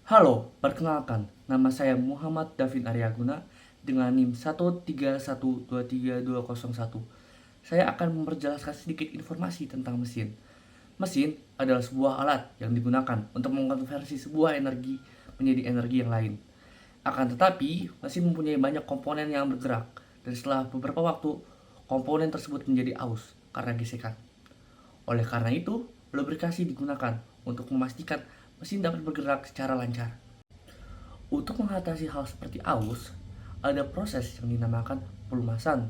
Halo, perkenalkan, nama saya Muhammad Davin Aryaguna dengan NIM 131232201. Saya akan memperjelaskan sedikit informasi tentang mesin. Mesin adalah sebuah alat yang digunakan untuk mengkonversi sebuah energi menjadi energi yang lain. Akan tetapi, mesin mempunyai banyak komponen yang bergerak, dan setelah beberapa waktu, komponen tersebut menjadi aus karena gesekan. Oleh karena itu, lubrikasi digunakan untuk memastikan mesin dapat bergerak secara lancar. Untuk mengatasi hal seperti aus, ada proses yang dinamakan pelumasan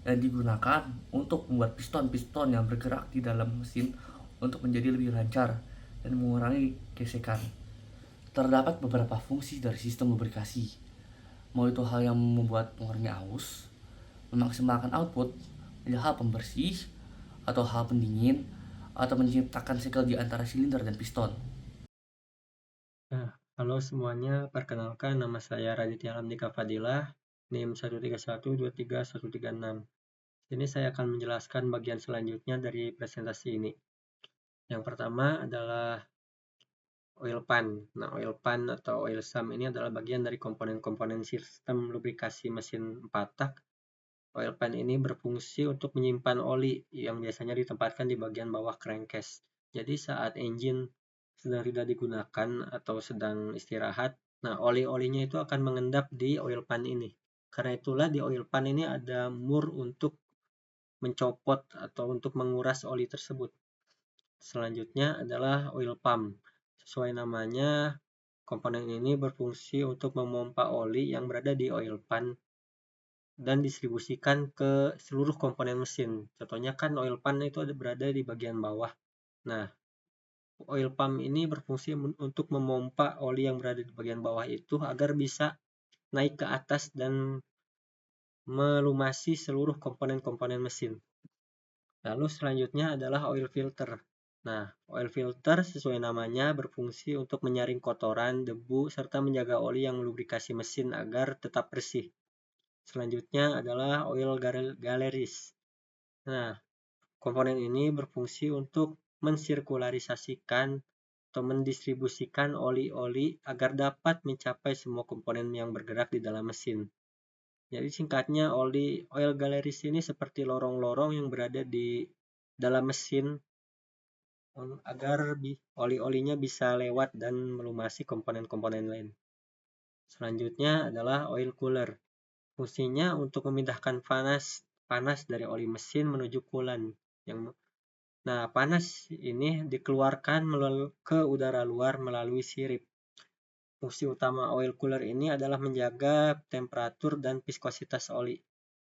yang digunakan untuk membuat piston-piston yang bergerak di dalam mesin untuk menjadi lebih lancar dan mengurangi gesekan. Terdapat beberapa fungsi dari sistem lubrikasi, mau itu hal yang membuat mengurangi aus, memaksimalkan output, hal pembersih, atau hal pendingin, atau menciptakan segel di antara silinder dan piston. Nah, halo semuanya, perkenalkan nama saya Raditya Alamdika Fadilah, NIM 131231136. Ini saya akan menjelaskan bagian selanjutnya dari presentasi ini. Yang pertama adalah oil pan. Nah, oil pan atau oil sump ini adalah bagian dari komponen-komponen sistem lubrikasi mesin 4 tak. Oil pan ini berfungsi untuk menyimpan oli yang biasanya ditempatkan di bagian bawah crankcase. Jadi saat engine sedang tidak digunakan atau sedang istirahat, nah oli-olinya itu akan mengendap di oil pan ini. Karena itulah di oil pan ini ada mur untuk mencopot atau untuk menguras oli tersebut. Selanjutnya adalah oil pump. Sesuai namanya, komponen ini berfungsi untuk memompa oli yang berada di oil pan dan distribusikan ke seluruh komponen mesin. Contohnya kan oil pan itu berada di bagian bawah. Nah, oil pump ini berfungsi untuk memompa oli yang berada di bagian bawah itu agar bisa naik ke atas dan melumasi seluruh komponen-komponen mesin. Lalu selanjutnya adalah oil filter. Nah, oil filter sesuai namanya berfungsi untuk menyaring kotoran, debu, serta menjaga oli yang melubrikasi mesin agar tetap bersih. Selanjutnya adalah oil galleries. Nah, komponen ini berfungsi untuk mensirkularisasikan atau mendistribusikan oli-oli agar dapat mencapai semua komponen yang bergerak di dalam mesin. Jadi singkatnya oil galleries ini seperti lorong-lorong yang berada di dalam mesin agar oli-olinya bisa lewat dan melumasi komponen-komponen lain. Selanjutnya adalah oil cooler. Fungsinya untuk memindahkan panas dari oli mesin menuju coolant. Nah, panas ini dikeluarkan ke udara luar melalui sirip. Fungsi utama oil cooler ini adalah menjaga temperatur dan viskositas oli.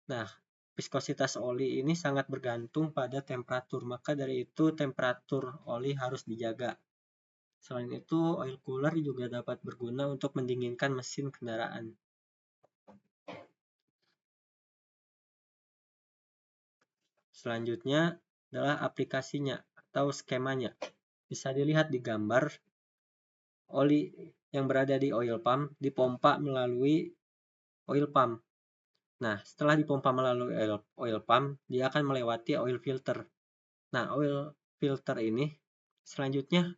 Nah, viskositas oli ini sangat bergantung pada temperatur, maka dari itu temperatur oli harus dijaga. Selain itu, oil cooler juga dapat berguna untuk mendinginkan mesin kendaraan. Selanjutnya adalah aplikasinya atau skemanya. Bisa dilihat di gambar, oli yang berada di oil pump dipompa melalui oil pump. Nah, setelah dipompa melalui oil pump, dia akan melewati oil filter. Nah, oil filter ini selanjutnya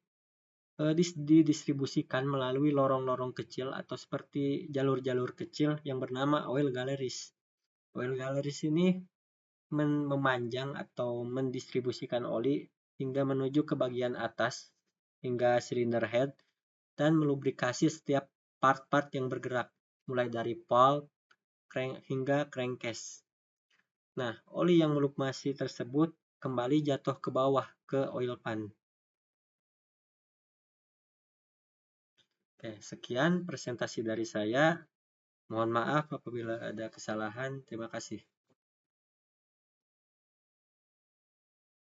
didistribusikan melalui lorong-lorong kecil atau seperti jalur-jalur kecil yang bernama oil galleries. Oil galleries ini memanjang atau mendistribusikan oli hingga menuju ke bagian atas hingga cylinder head dan melubrikasi setiap part-part yang bergerak, mulai dari valve hingga crankcase. Nah, oli yang melumasi tersebut kembali jatuh ke bawah ke oil pan. Oke, sekian presentasi dari saya. Mohon maaf apabila ada kesalahan. Terima kasih.